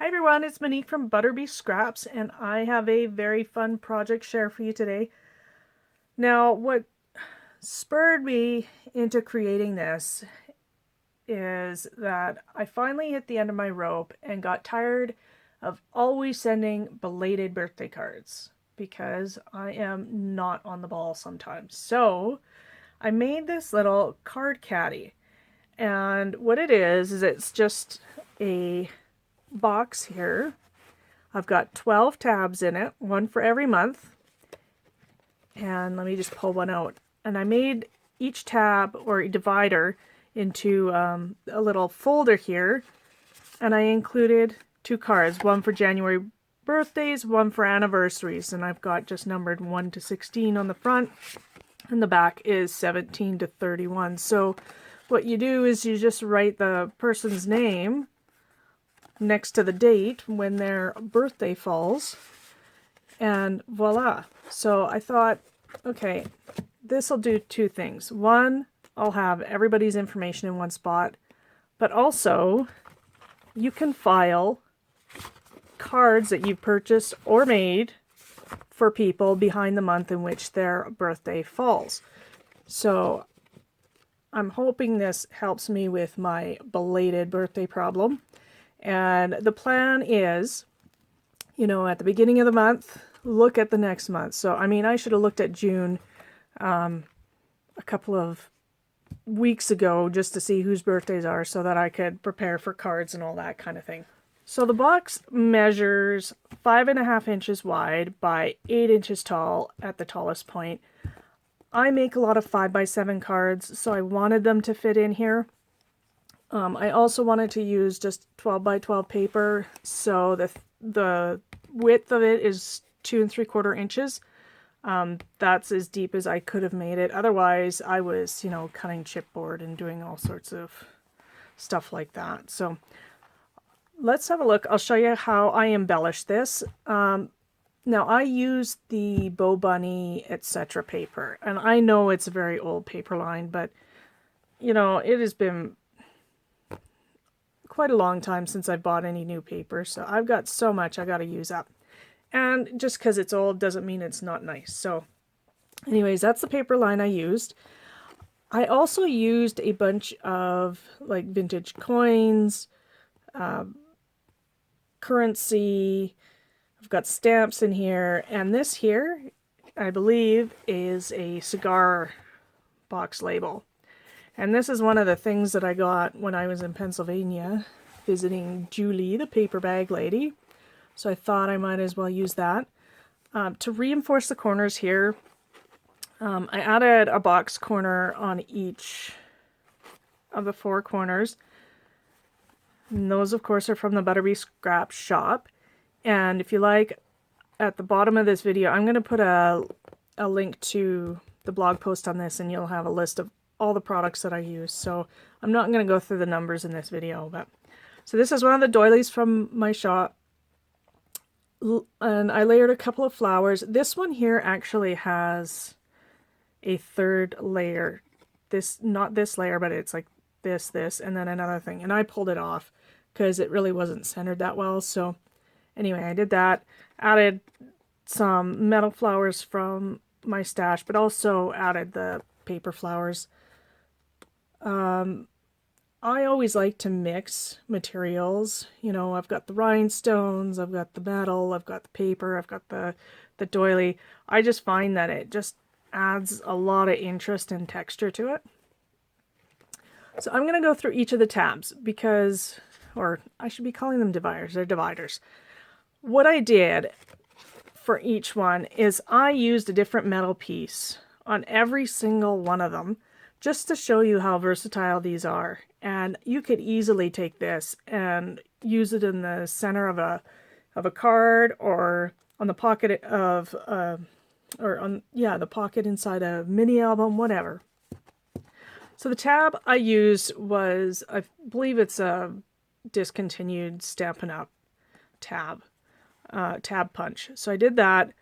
Hi everyone, it's Monique from ButterBeeScraps, and I have a very fun project share for you today. Now, what spurred me into creating this is that I finally hit the end of my rope and got tired of always sending belated birthday cards because I am not on the ball sometimes. So I made this little card caddy, and what it is it's just a box here. I've got 12 tabs in it, one for every month. And let me just pull one out. And I made each tab or divider into a little folder here. And I included 2 cards, one for January birthdays, one for anniversaries. And I've got just numbered 1 to 16 on the front. And the back is 17 to 31. So what you do is you just write the person's name next to the date when their birthday falls, and voila. So I thought, okay, this will do 2 things. One, I'll have everybody's information in one spot, but also you can file cards that you've purchased or made for people behind the month in which their birthday falls. So I'm hoping this helps me with my belated birthday problem. And the plan is, at the beginning of the month, look at the next month. So, I should have looked at June a couple of weeks ago just to see whose birthdays are so that I could prepare for cards and all that kind of thing. So the box measures 5.5 inches wide by 8 inches tall at the tallest point. I make a lot of 5x7 cards, so I wanted them to fit in here. I also wanted to use just 12 by 12 paper, so the width of it is 2 3/4 inches. That's as deep as I could have made it. Otherwise, I was, cutting chipboard and doing all sorts of stuff like that. So let's have a look. I'll show you how I embellish this. Now, I use the BoBunny, etc. paper, and I know it's a very old paper line, but, it has been quite a long time since I bought any new paper, so I've got so much I got to use up. And just because it's old doesn't mean it's not nice. So anyways, that's the paper line I used. I also used a bunch of like vintage coins, currency. I've got stamps in here, and this here, I believe, is a cigar box label. And this is one of the things that I got when I was in Pennsylvania visiting Julie, the paper bag lady. So I thought I might as well use that. To reinforce the corners here, I added a box corner on each of the 4 corners. And those, of course, are from the ButterBeeScraps shop. And if you like, at the bottom of this video, I'm going to put a link to the blog post on this, and you'll have a list of all the products that I use. So I'm not going to go through the numbers in this video, but so this is one of the doilies from my shop, and I layered a couple of flowers. This one here actually has a 3rd layer. Not this layer, but it's like this, and then another thing, and I pulled it off because it really wasn't centered that well. So anyway, I did that, added some metal flowers from my stash, but also added the paper flowers. I always like to mix materials. I've got the rhinestones, I've got the metal, I've got the paper, I've got the doily. I just find that it just adds a lot of interest and texture to it. So I'm going to go through each of the tabs because, or I should be calling them dividers, they're dividers. What I did for each one is I used a different metal piece on every single one of them, just to show you how versatile these are. And you could easily take this and use it in the center of a card, or on the pocket of the pocket inside a mini album, whatever. So the tab I used was, I believe it's a discontinued Stampin' Up tab punch. So I did that.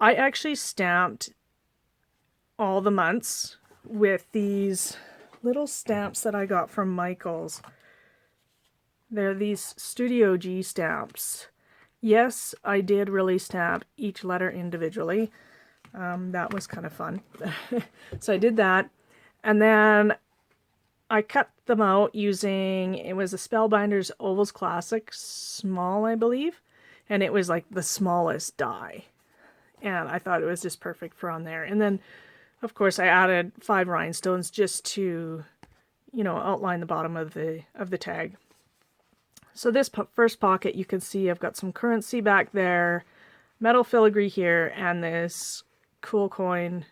I actually stamped all the months with these little stamps that I got from Michael's. They're these Studio G stamps. Yes, I did really stamp each letter individually. That was kind of fun. So I did that. And then I cut them out using, it was a Spellbinders Ovals Classic small, I believe. And it was like the smallest die. And I thought it was just perfect for on there. And then, of course, I added 5 rhinestones just to, you know, outline the bottom of the tag. So this first pocket, you can see I've got some currency back there, metal filigree here, and this cool coin.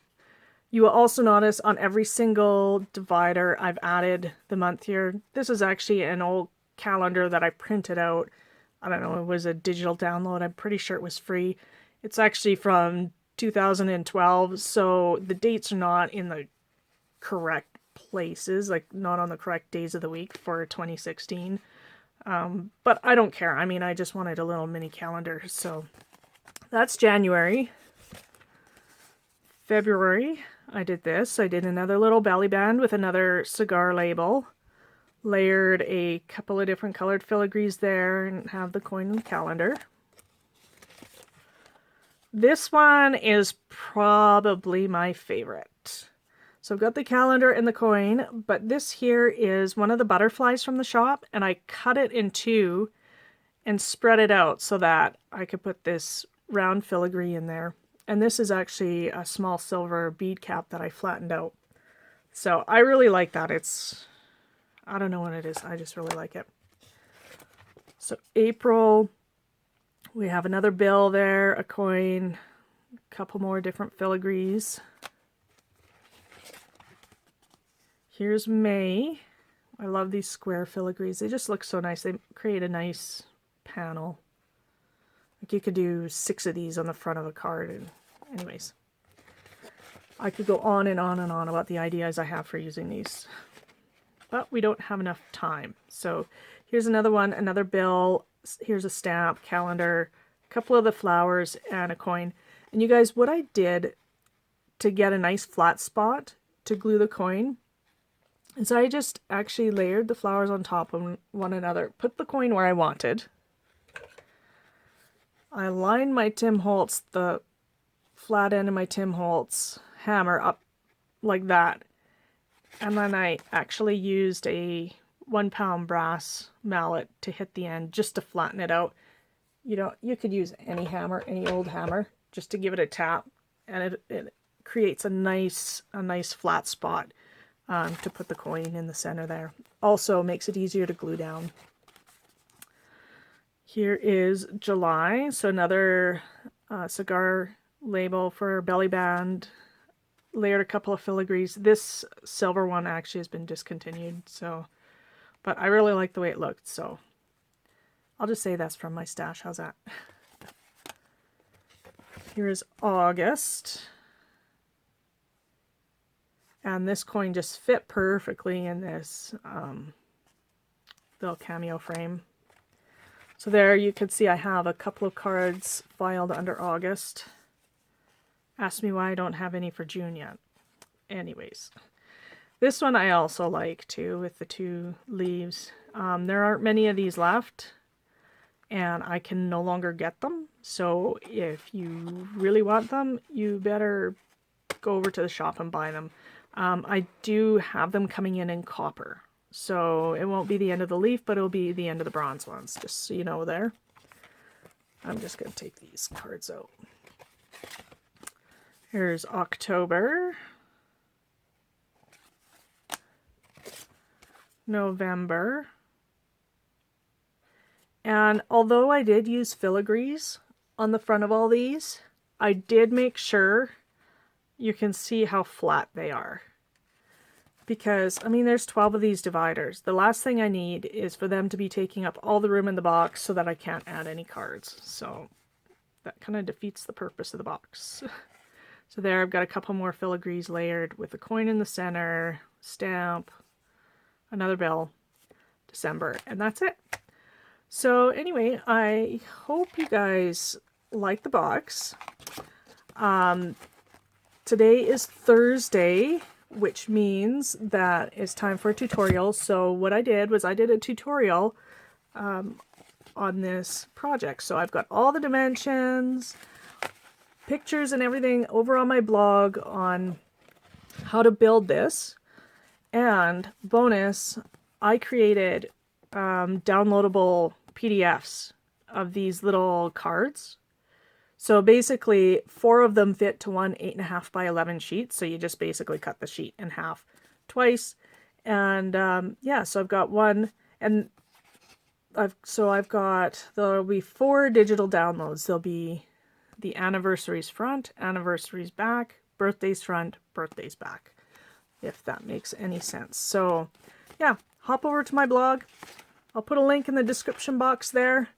You will also notice on every single divider I've added the month here. This is actually an old calendar that I printed out. I don't know, it was a digital download. I'm pretty sure it was free. It's actually from 2012, so the dates are not in the correct places, like not on the correct days of the week for 2016. But I don't care. I mean, I just wanted a little mini calendar. So that's January. February, I did this. I did another little belly band with another cigar label. Layered a couple of different colored filigrees there and have the coin and calendar. This one is probably my favorite. So I've got the calendar and the coin, but this here is one of the butterflies from the shop, and I cut it in 2 and spread it out so that I could put this round filigree in there. And this is actually a small silver bead cap that I flattened out. So I really like that. It's, I don't know what it is. I just really like it. So April, we have another bill there, a coin, a couple more different filigrees. Here's May. I love these square filigrees. They just look so nice. They create a nice panel. Like you could do 6 of these on the front of a card. And anyways, I could go on and on and on about the ideas I have for using these. But we don't have enough time. So here's another one, another bill. Here's a stamp, calendar, a couple of the flowers, and a coin. And you guys, what I did to get a nice flat spot to glue the coin is I just actually layered the flowers on top of one another, put the coin where I wanted. I lined my Tim Holtz, the flat end of my Tim Holtz hammer up like that. And then I actually used a 1-pound brass mallet to hit the end just to flatten it out. You know, you could use any hammer, any old hammer, just to give it a tap. And it creates a nice flat spot. To put the coin in the center there. Also makes it easier to glue down. Here is July, so another cigar label for belly band. Layered a couple of filigrees. This silver one actually has been discontinued, so, but I really like the way it looked, so I'll just say that's from my stash. How's that? Here is August. And this coin just fit perfectly in this little cameo frame. So there you can see I have a couple of cards filed under August. Ask me why I don't have any for June yet. Anyways, this one I also like too, with the 2 leaves. There aren't many of these left, and I can no longer get them. So if you really want them, you better go over to the shop and buy them. I do have them coming in copper, so it won't be the end of the leaf, but it'll be the end of the bronze ones, just so you know there. I'm just going to take these cards out. Here's October, November, and although I did use filigrees on the front of all these, I did make sure you can see how flat they are. Because, I mean, there's 12 of these dividers. The last thing I need is for them to be taking up all the room in the box so that I can't add any cards. So that kind of defeats the purpose of the box. So there, I've got a couple more filigrees layered with a coin in the center, stamp, another bill, December, and that's it. So anyway, I hope you guys like the box. Today is Thursday, which means that it's time for a tutorial. So what I did was I did a tutorial on this project. So I've got all the dimensions, pictures and everything over on my blog on how to build this. And bonus, I created downloadable PDFs of these little cards. So basically 4 of them fit to one 8.5 by 11 sheet. So you just basically cut the sheet in half twice. And yeah, so I've got one, and there'll be 4 digital downloads. There'll be the anniversaries front, anniversaries back, birthdays front, birthdays back, if that makes any sense. So yeah, hop over to my blog. I'll put a link in the description box there.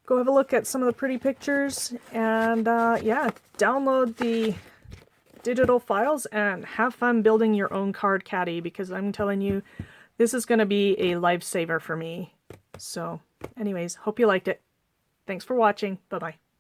Go have a look at some of the pretty pictures, and yeah, download the digital files and have fun building your own card caddy, because I'm telling you, this is going to be a lifesaver for me. So anyways, hope you liked it. Thanks for watching. Bye-bye.